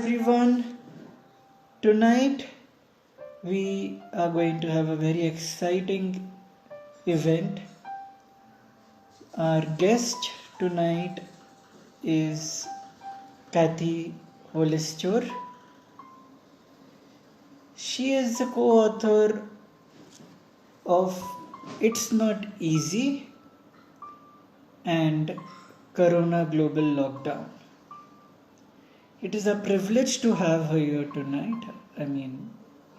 Everyone, tonight we are going to have a very exciting event. Our guest tonight is Cathy Hollister. She is the co-author of It's Not Easy and Corona Global Lockdown. It is a privilege to have her here tonight.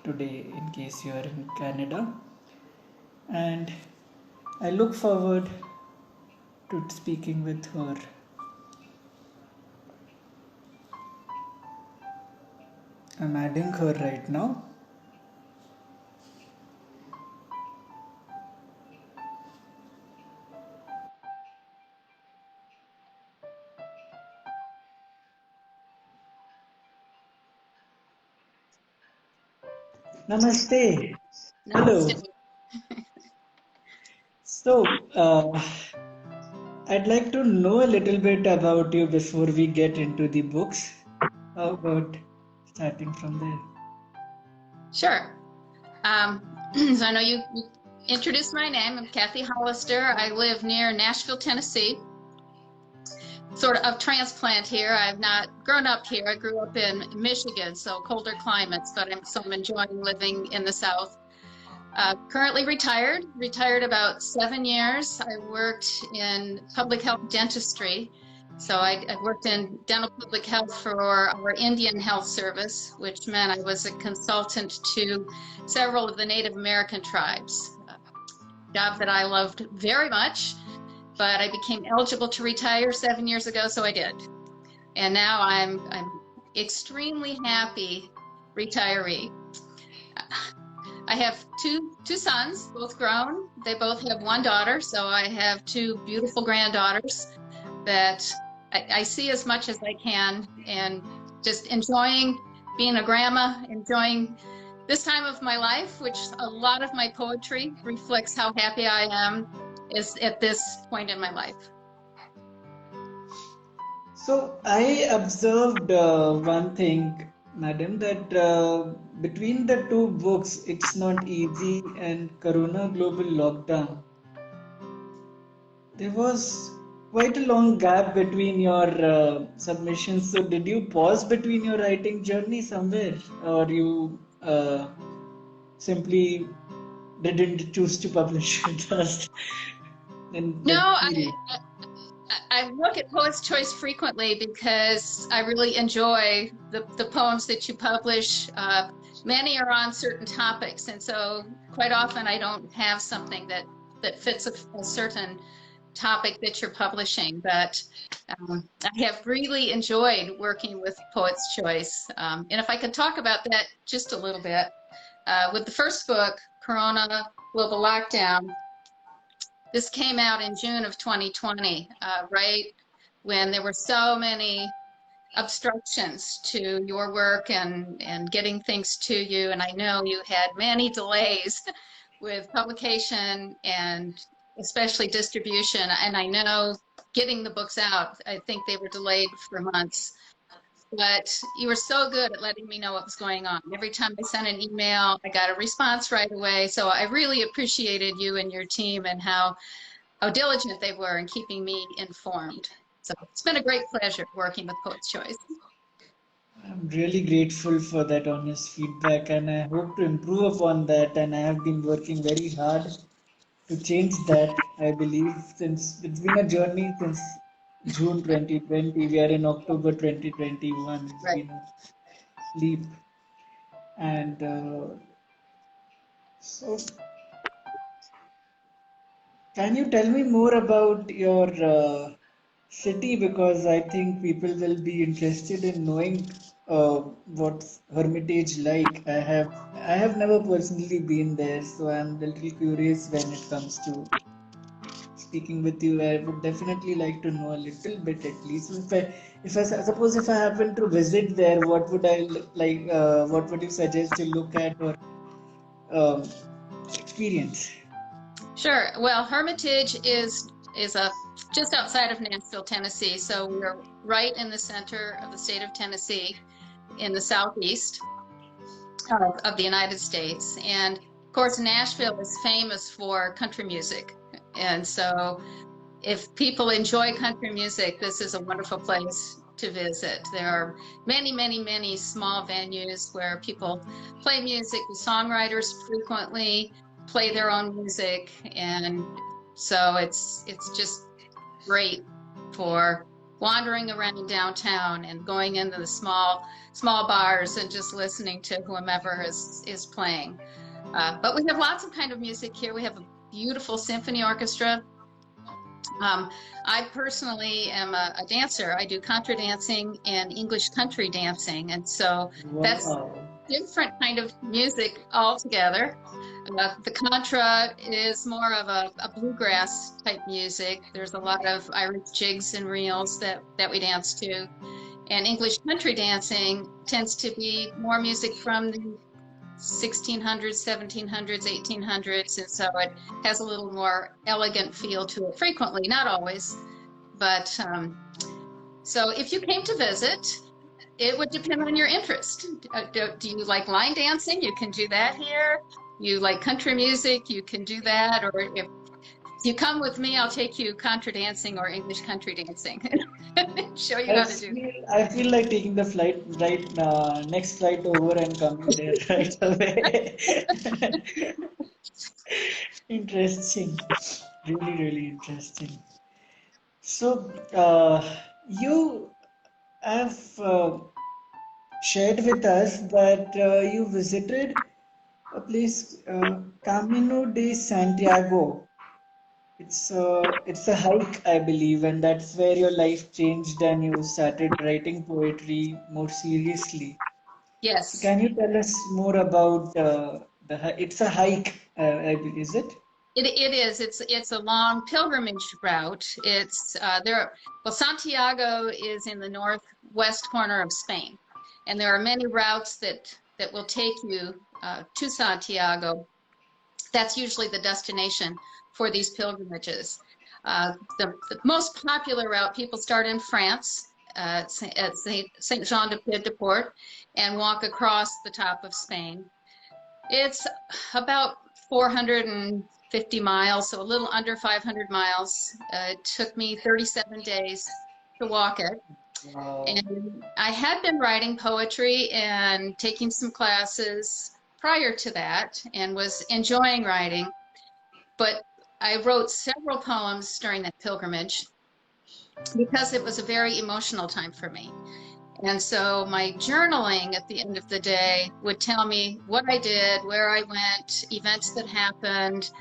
Today, in case you are in Canada. And I look forward to speaking with her. I'm adding her right now. Namaste. Hello. Namaste. So, I'd like to know a little bit about you before we get into the books. How about starting from there? Sure. So I know you introduced my name. I'm Cathy Hollister. I live near Nashville, Tennessee. Sort of transplant here. I've not grown up here. I grew up in Michigan, so colder climates, but I'm enjoying living in the South. Currently retired about 7 years. I worked in public health dentistry. So I worked in dental public health for our Indian Health Service, which meant I was a consultant to several of the Native American tribes. A job that I loved very much, but I became eligible to retire 7 years ago, so I did. And now I'm extremely happy retiree. I have two sons, both grown. They both have one daughter, so I have two beautiful granddaughters that I see as much as I can, and just enjoying being a grandma, enjoying this time of my life, which a lot of my poetry reflects how happy I am is at this point in my life. So I observed one thing, madam, that between the two books, It's Not Easy and Corona Global Lockdown, there was quite a long gap between your submissions. So did you pause between your writing journey somewhere, or you simply didn't choose to publish it first? No, I look at Poet's Choice frequently because I really enjoy the poems that you publish. Many are on certain topics, and so quite often I don't have something that fits a certain topic that you're publishing, but I have really enjoyed working with Poet's Choice. And if I could talk about that just a little bit, with the first book, Corona Global Lockdown, this came out in June of 2020, right when there were so many obstructions to your work and getting things to you. And I know you had many delays with publication and especially distribution. And I know getting the books out, I think they were delayed for months. But you were so good at letting me know what was going on. Every time I sent an email, I got a response right away. So I really appreciated you and your team and how diligent they were in keeping me informed. So it's been a great pleasure working with Poet's Choice. I'm really grateful for that honest feedback, and I hope to improve upon that. And I have been working very hard to change that. I believe since it's been a journey since June 2020, we are in October 2021. It's Right. been a leap, and so can you tell me more about your city, because I think people will be interested in knowing what's Hermitage like. I have never personally been there, so I'm a little curious when it comes to speaking with you. I would definitely like to know a little bit at least. If I suppose if I happen to visit there, what would I like? What would you suggest to look at or um, experience? Sure. Well, Hermitage is just outside of Nashville, Tennessee. So we're right in the center of the state of Tennessee. in the southeast of the United States. And of course, Nashville is famous for country music. And so if people enjoy country music, this is a wonderful place to visit. There are many, many, many small venues where people play music. The songwriters frequently play their own music. And so it's just great for wandering around downtown and going into the small bars and just listening to whomever is playing. But we have lots of kind of music here. We have a beautiful symphony orchestra. I personally am a dancer. I do contra dancing and English country dancing, and so that's different kind of music altogether. The contra is more of a bluegrass type music. There's a lot of Irish jigs and reels that we dance to. And English country dancing tends to be more music from the 1600s, 1700s, 1800s, and so it has a little more elegant feel to it frequently, not always. But so if you came to visit, it would depend on your interest. Do you like line dancing? You can do that here. You like country music? You can do that. Or if you come with me, I'll take you contra dancing or English country dancing. Show you how to do it. I feel like taking the flight next flight over and coming there right away. Interesting. Really, really interesting. So, you have shared with us that you visited a place, Camino de Santiago. It's a hike, I believe, and that's where your life changed and you started writing poetry more seriously. So Yes. can you tell us more about it's a hike, is it? It is. It's a long pilgrimage route. It's well, Santiago is in the northwest corner of Spain, and there are many routes that will take you to Santiago. That's usually the destination for these pilgrimages. The most popular route, people start in France at Saint Jean de Pied de Port and walk across the top of Spain. It's about 450 miles, so a little under 500 miles. It took me 37 days to walk it. Wow. And I had been writing poetry and taking some classes prior to that and was enjoying writing. But I wrote several poems during that pilgrimage because it was a very emotional time for me. And so my journaling at the end of the day would tell me what I did, where I went, events that happened,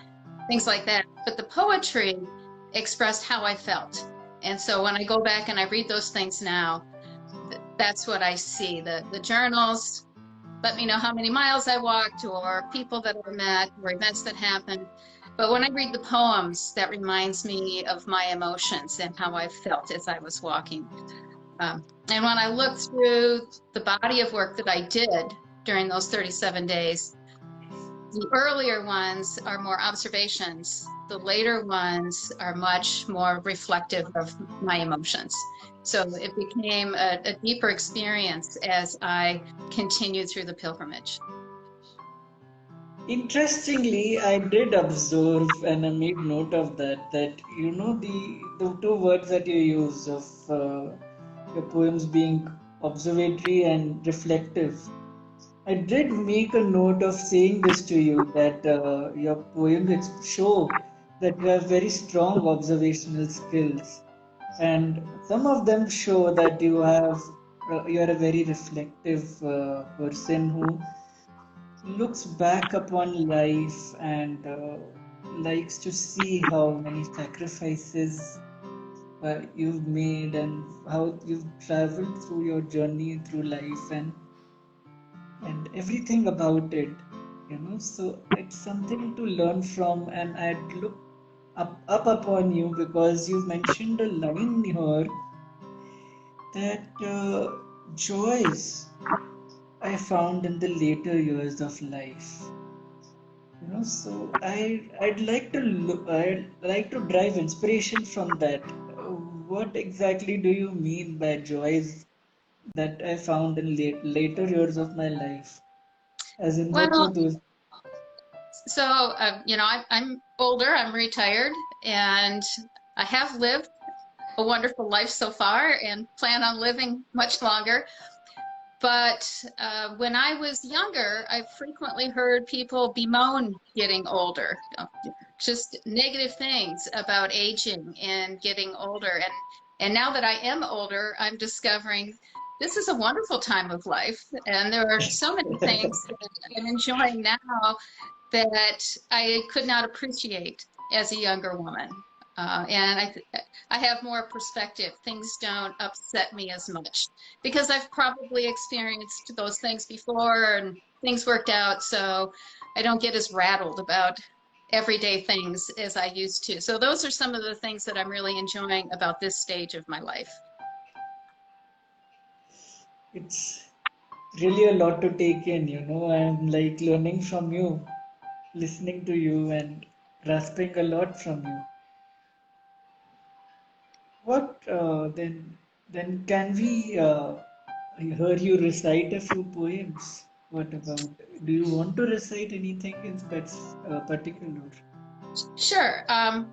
things like that. But the poetry expressed how I felt. And so when I go back and I read those things now, that's what I see. The journals let me know how many miles I walked or people that I met or events that happened. But when I read the poems, that reminds me of my emotions and how I felt as I was walking. And when I look through the body of work that I did during those 37 days, the earlier ones are more observations. The later ones are much more reflective of my emotions. So it became a deeper experience as I continued through the pilgrimage. Interestingly, I did observe and I made note of that you know the two words that you use of your poems being observatory and reflective. I did make a note of saying this to you that your poems show that you have very strong observational skills, and some of them show that you are a very reflective person who looks back upon life and likes to see how many sacrifices you've made and how you've traveled through your journey through life and everything about it, you know. So it's something to learn from, and I'd look up upon you because you mentioned a line here that joys I found in the later years of life. You know, so I'd like to I'd like to drive inspiration from that. What exactly do you mean by joys that I found in later years of my life? As in, what were Well, those? so, I'm older, I'm retired, and I have lived a wonderful life so far and plan on living much longer. But when I was younger, I frequently heard people bemoan getting older, just negative things about aging and getting older. And now that I am older, I'm discovering this is a wonderful time of life. And there are so many things that I'm enjoying now that I could not appreciate as a younger woman. And I have more perspective. Things don't upset me as much because I've probably experienced those things before and things worked out. So I don't get as rattled about everyday things as I used to. So those are some of the things that I'm really enjoying about this stage of my life. It's really a lot to take in, you know. I'm like learning from you, listening to you, and grasping a lot from you. What then can we hear you recite a few poems? What about? Do you want to recite anything in that's particular? Sure. I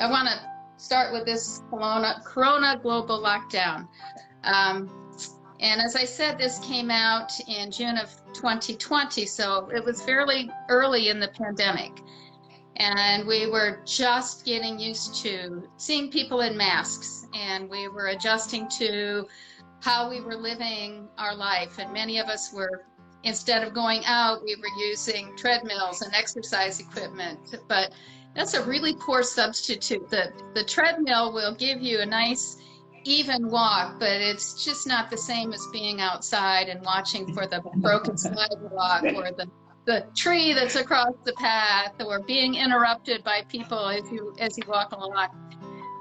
want to start with this Corona global lockdown. Um, and as I said, this came out in June of 2020, so it was fairly early in the pandemic. And we were just getting used to seeing people in masks, and we were adjusting to how we were living our life. And many of us were, instead of going out, we were using treadmills and exercise equipment. But that's a really poor substitute. The treadmill will give you a nice even walk, but it's just not the same as being outside and watching for the broken sidewalk or the tree that's across the path or being interrupted by people as you walk along.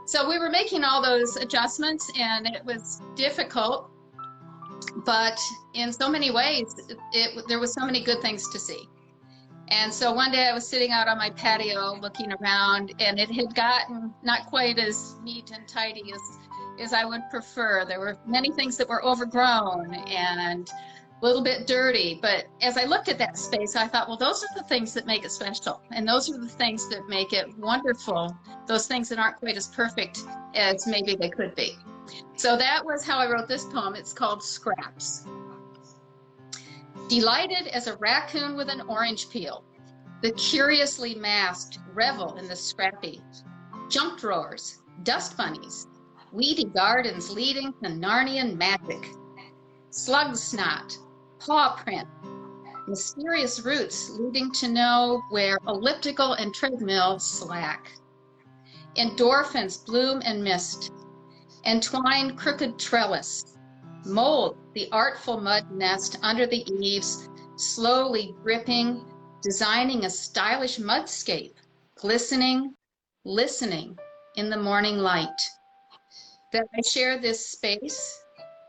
So we were making all those adjustments, and it was difficult, but in so many ways, there was so many good things to see. And so one day I was sitting out on my patio looking around, and it had gotten not quite as neat and tidy as I would prefer. There were many things that were overgrown and a little bit dirty. But as I looked at that space, I thought, well, those are the things that make it special. And those are the things that make it wonderful. Those things that aren't quite as perfect as maybe they could be. So that was how I wrote this poem. It's called Scraps. Delighted as a raccoon with an orange peel, the curiously masked revel in the scrappy. Junk drawers, dust bunnies, weedy gardens leading to Narnian magic. Slug snot, paw print, mysterious roots leading to know where elliptical and treadmill slack. Endorphins bloom and mist, entwined crooked trellis, mold the artful mud nest under the eaves, slowly dripping, designing a stylish mudscape, glistening, listening in the morning light. That I share this space,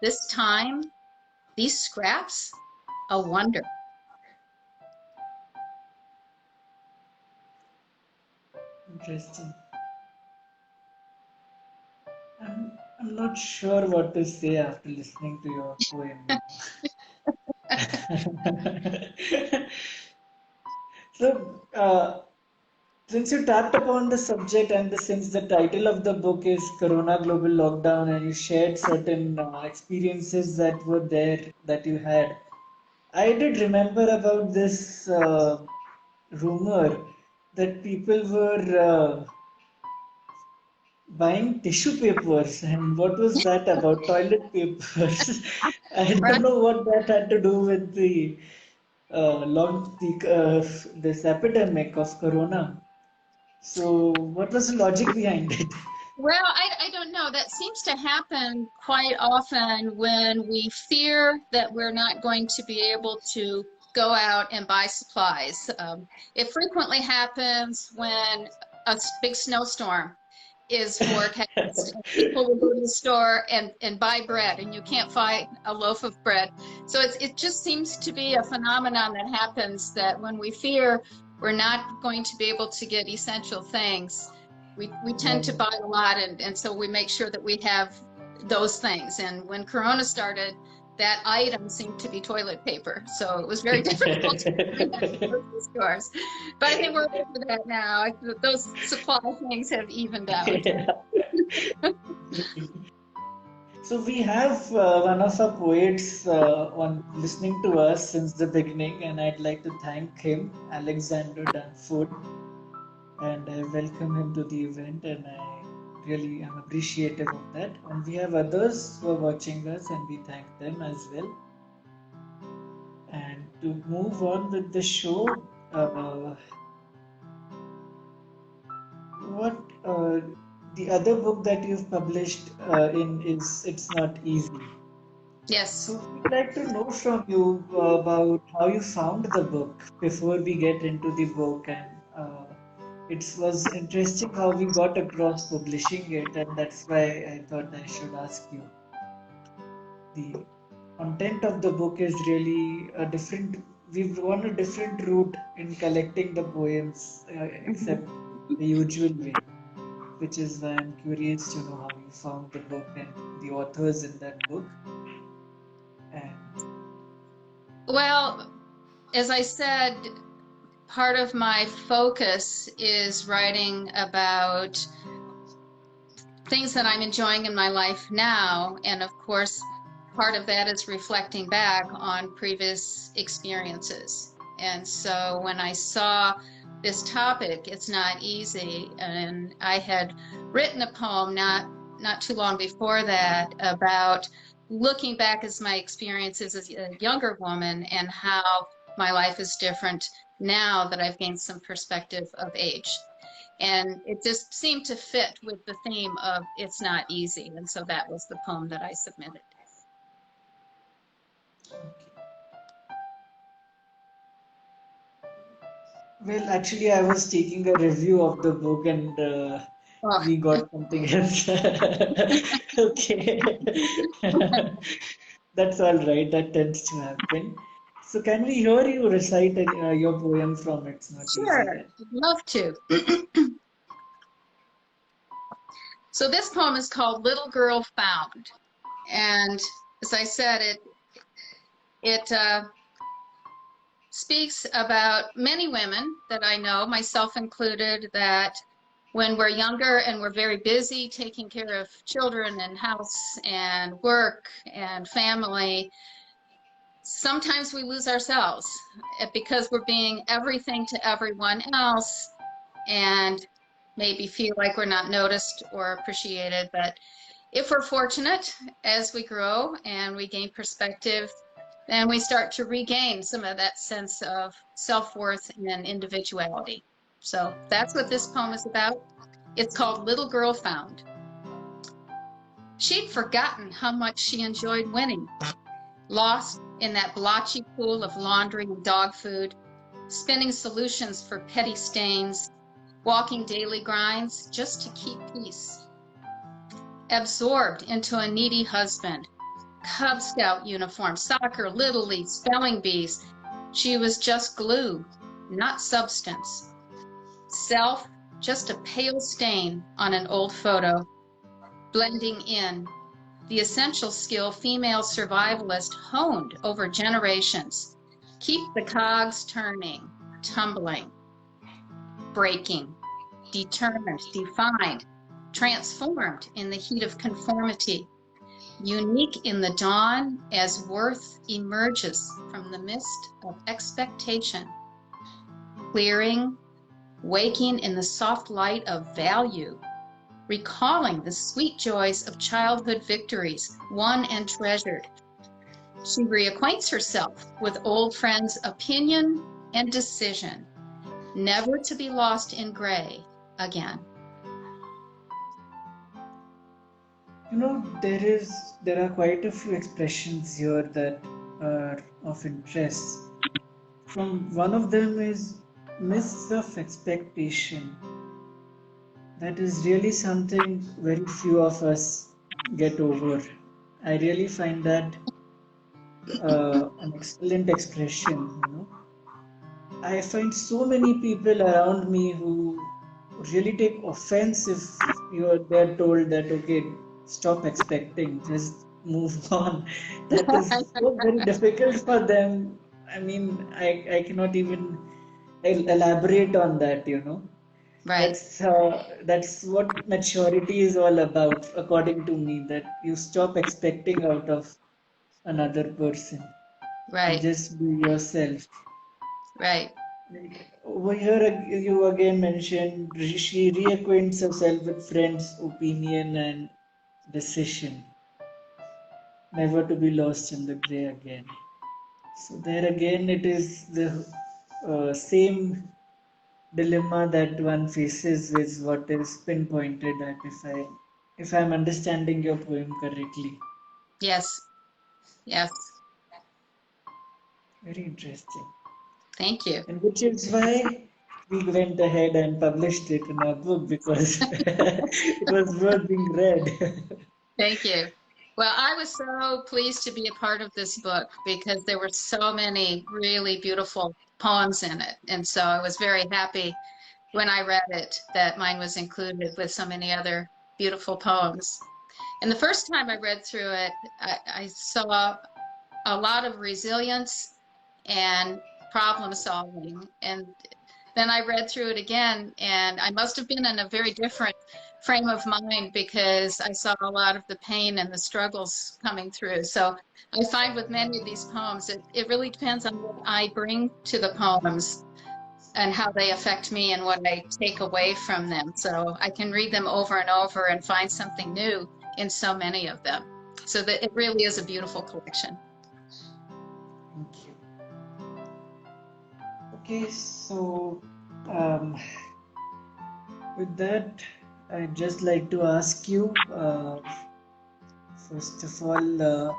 this time, these scraps, a wonder. Interesting. I'm not sure what to say after listening to your poem. So, since you tapped upon the subject and since the title of the book is Corona Global Lockdown and you shared certain experiences that were there that you had, I did remember about this rumor that people were buying tissue papers, and what was that about? Toilet papers. I don't know what that had to do with the this epidemic of corona. So, what was the logic behind it? Well, I don't know. That seems to happen quite often when we fear that we're not going to be able to go out and buy supplies. It frequently happens when a big snowstorm is forecast. People will go to the store and buy bread, and you can't find a loaf of bread. So it just seems to be a phenomenon that happens that when we fear we're not going to be able to get essential things, we tend to buy a lot, and so we make sure that we have those things. And when Corona started, that item seemed to be toilet paper. So it was very difficult to find that in grocery stores. But I think we're over that now. Those supply things have evened out. So we have one of our poets on listening to us since the beginning, and I'd like to thank him, Alexander Dunford, and I welcome him to the event, and I really am appreciative of that. And we have others who are watching us, and we thank them as well. And to move on with the show, what the other book that you've published in is It's Not Easy. Yes. So we'd like to know from you about how you found the book before we get into the book, and it was interesting how we got across publishing it, and that's why I thought I should ask you. The content of the book is really a different. We've gone a different route in collecting the poems, except the usual way, which is why I'm curious to know how you found the book and the authors in that book. And well, as I said, part of my focus is writing about things that I'm enjoying in my life now. And of course, part of that is reflecting back on previous experiences. And so when I saw this topic, It's Not Easy, and I had written a poem not too long before that about looking back as my experiences as a younger woman and how my life is different now that I've gained some perspective of age. And it just seemed to fit with the theme of It's Not Easy. And so that was the poem that I submitted. well, actually, I was taking a review of the book and we got something else. Okay. That's all right. That tends to happen. So, can we hear you recite your poem from It's Not Sure, Easy? I'd love to. So this poem is called Little Girl Found. And as I said, it speaks about many women that I know, myself included, that when we're younger and we're very busy taking care of children and house and work and family, sometimes we lose ourselves because we're being everything to everyone else and maybe feel like we're not noticed or appreciated. But if we're fortunate, as we grow and we gain perspective, then we start to regain some of that sense of self-worth and individuality. So that's what this poem is about. It's called Little Girl Found. She'd forgotten how much she enjoyed winning, lost in that blotchy pool of laundry and dog food, spinning solutions for petty stains, walking daily grinds just to keep peace. Absorbed into a needy husband, Cub Scout uniform, soccer, Little League, spelling bees. She was just glue, not substance. Self, just a pale stain on an old photo, blending in, the essential skill female survivalist honed over generations. Keep the cogs turning, tumbling, breaking, determined, defined, transformed in the heat of conformity, unique in the dawn as worth emerges from the mist of expectation, clearing, waking in the soft light of value, recalling the sweet joys of childhood victories won and treasured. She reacquaints herself with old friends' opinion and decision, never to be lost in gray again. You know, there are quite a few expressions here that are of interest. From one of them is mists of expectation. That is really something very few of us get over. I really find that an excellent expression, you know. I find so many people around me who really take offense if they're told that, okay, stop expecting, just move on. That is so very difficult for them. I mean, I cannot even elaborate on that, you know. Right, That's what maturity is all about, according to me, that you stop expecting out of another person and right, just be yourself. right. Like, over here, you again mentioned she reacquaints herself with friends' opinion and decision, never to be lost in the gray again. So there again, it is the same dilemma that one faces with what is pinpointed at, if I'm understanding your poem correctly. Yes, yes. Very interesting. Thank you. And which is why we went ahead and published it in our book because it was worth being read. Thank you. Well, I was so pleased to be a part of this book because there were so many really beautiful poems in it. And so I was very happy when I read it that mine was included with so many other beautiful poems. And the first time I read through it, I saw a lot of resilience and problem solving. And then I read through it again, and I must have been in a very different frame of mind because I saw a lot of the pain and the struggles coming through. So I find with many of these poems, it really depends on what I bring to the poems and how they affect me and what I take away from them. So I can read them over and over and find something new in so many of them. So that it really is a beautiful collection. Thank you. Okay, so um, with that, I'd just like to ask you, first of all,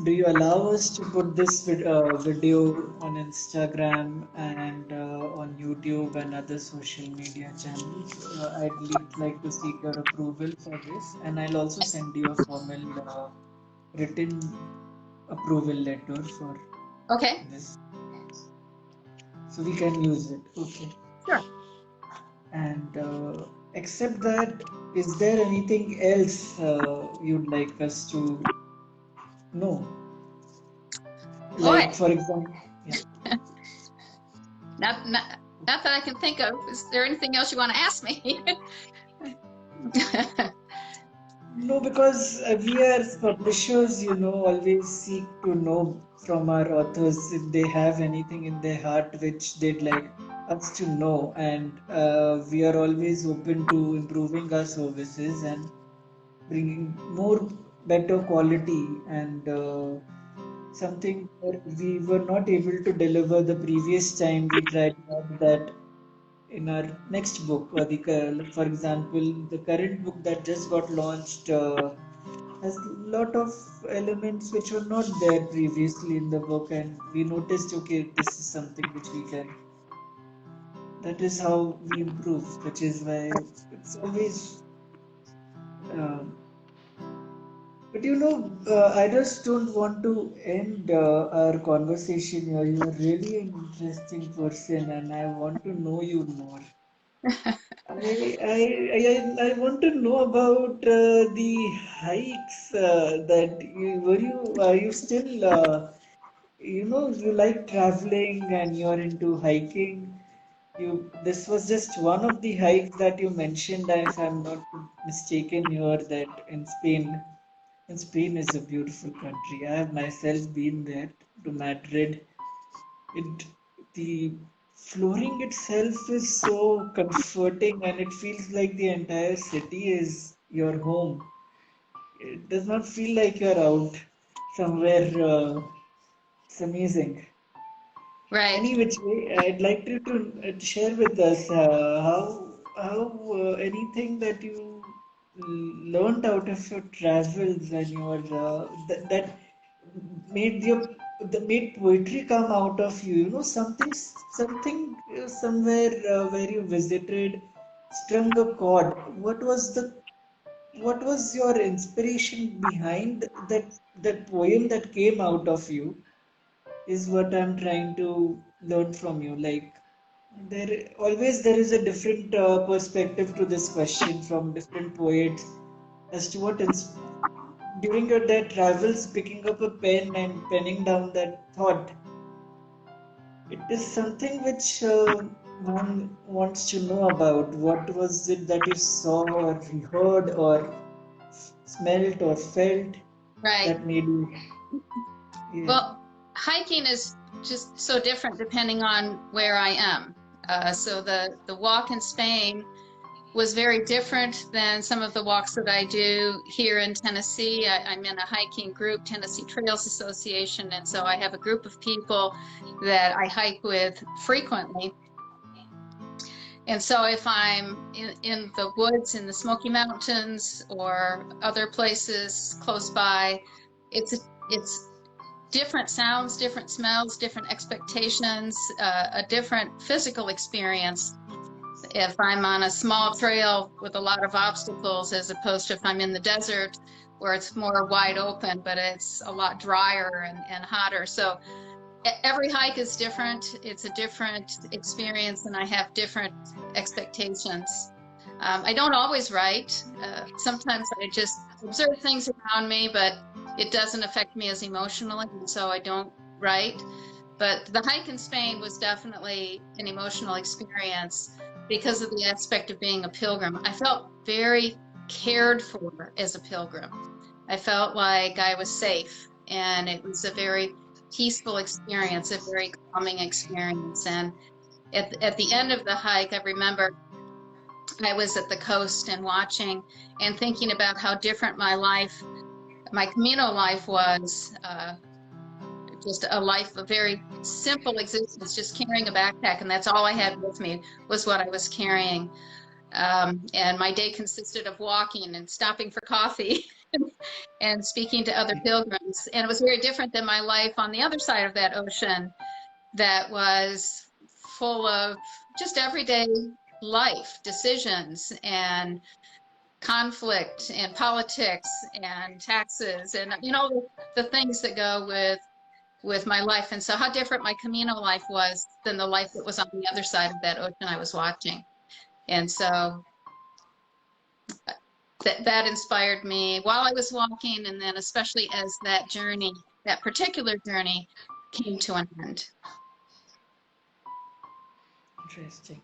do you allow us to put this video on Instagram and on YouTube and other social media channels? Like to seek your approval for this, and I'll also send you a formal written approval letter for Okay, this, so we can use it. Okay. sure. And except that, is there anything else you'd like us to know? Boy, Like, for example, yeah. not, not, not that I can think of. Is there anything else you want to ask me? No, because we as publishers, you know, always seek to know from our authors if they have anything in their heart which they'd like us to know, and we are always open to improving our services and bringing more better quality and something that we were not able to deliver the previous time. We tried to add that in our next book, or for example, the current book that just got launched has a lot of elements which were not there previously in the book, and we noticed, okay, this is something which we can. That is how we improve, which is why it's always. Um, but you know, I just don't want to end our conversation here. You are really an interesting person, and I want to know you more. I want to know about the hikes that are you still you know, you like traveling and you're into hiking. This was just one of the hikes that you mentioned, if I'm not mistaken here, that in Spain. And Spain is a beautiful country. I have myself been there to Madrid. It the flooring itself is so comforting, and it feels like the entire city is your home. It does not feel like you're out somewhere. It's amazing. Right. Any which way, I'd like you to share with us how anything that you learned out of your travels and your that made your that made poetry come out of you. You know, something somewhere where you visited strung a chord. What was your inspiration behind that poem that came out of you? Is what I'm trying to learn from you. Like, there is a different perspective to this question from different poets as to what during your day travels, picking up a pen and penning down that thought, it is something which one wants to know about. What was it that you saw or heard or smelt or felt Right. that made you? Yeah. Well, hiking is just so different depending on where I am. So the walk in Spain was very different than some of the walks that I do here in Tennessee. I'm in a hiking group, Tennessee Trails Association, and so I have a group of people that I hike with frequently. And so if I'm in the woods in the Smoky Mountains or other places close by, it's different sounds, different smells, different expectations, a different physical experience if I'm on a small trail with a lot of obstacles as opposed to if I'm in the desert where it's more wide open, but it's a lot drier and hotter. So every hike is different. It's a different experience and I have different expectations. I don't always write. Sometimes I just observe things around me, but it doesn't affect me as emotionally, and so I don't write. But the hike in Spain was definitely an emotional experience because of the aspect of being a pilgrim. I felt very cared for as a pilgrim. I felt like I was safe, and it was a very peaceful experience, a very calming experience. And at the end of the hike, I remember I was at the coast and watching and thinking about how different my life, my Camino life was. Just a life, a very simple existence, just carrying a backpack, and that's all I had with me was what I was carrying. And my day consisted of walking and stopping for coffee and speaking to other pilgrims. And it was very different than my life on the other side of that ocean that was full of just everyday life decisions and conflict and politics and taxes and the things that go with my life. And so how different my Camino life was than the life that was on the other side of that ocean I was watching. And so that inspired me while I was walking, and then especially as that journey, that particular journey, came to an end. Interesting.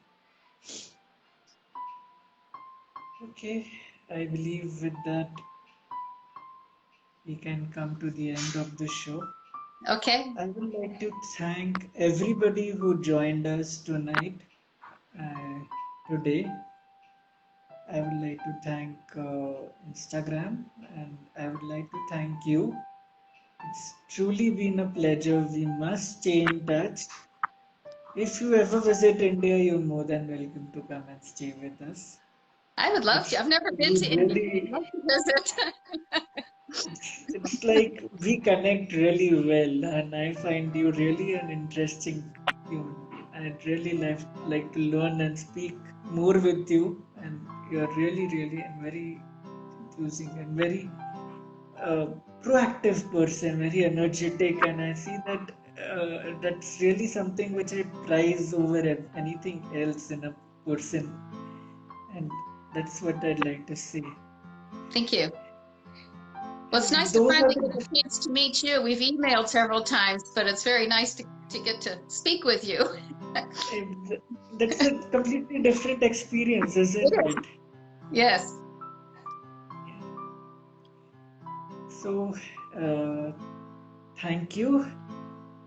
Okay, I believe with that we can come to the end of the show. Okay. I would like to thank everybody who joined us tonight, today. I would like to thank Instagram, and I would like to thank you. It's truly been a pleasure. We must stay in touch. If you ever visit India, you're more than welcome to come and stay with us. I would love to. I've never been to India. I'd love to visit. It's like we connect really well, and I find you really an interesting human being. I'd really like to learn and speak more with you, and you're really, really and very enthusing and very proactive person, very energetic, and I see that that's really something which I prize over anything else in a person, and that's what I'd like to say. Thank you. Well, it's nice to finally get a chance to meet you. We've emailed several times, but it's very nice to get to speak with you. That's a completely different experience, isn't it? Yes. So, thank you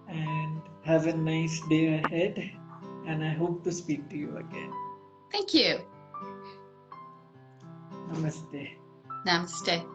and have a nice day ahead. And I hope to speak to you again. Thank you. Namaste. Namaste.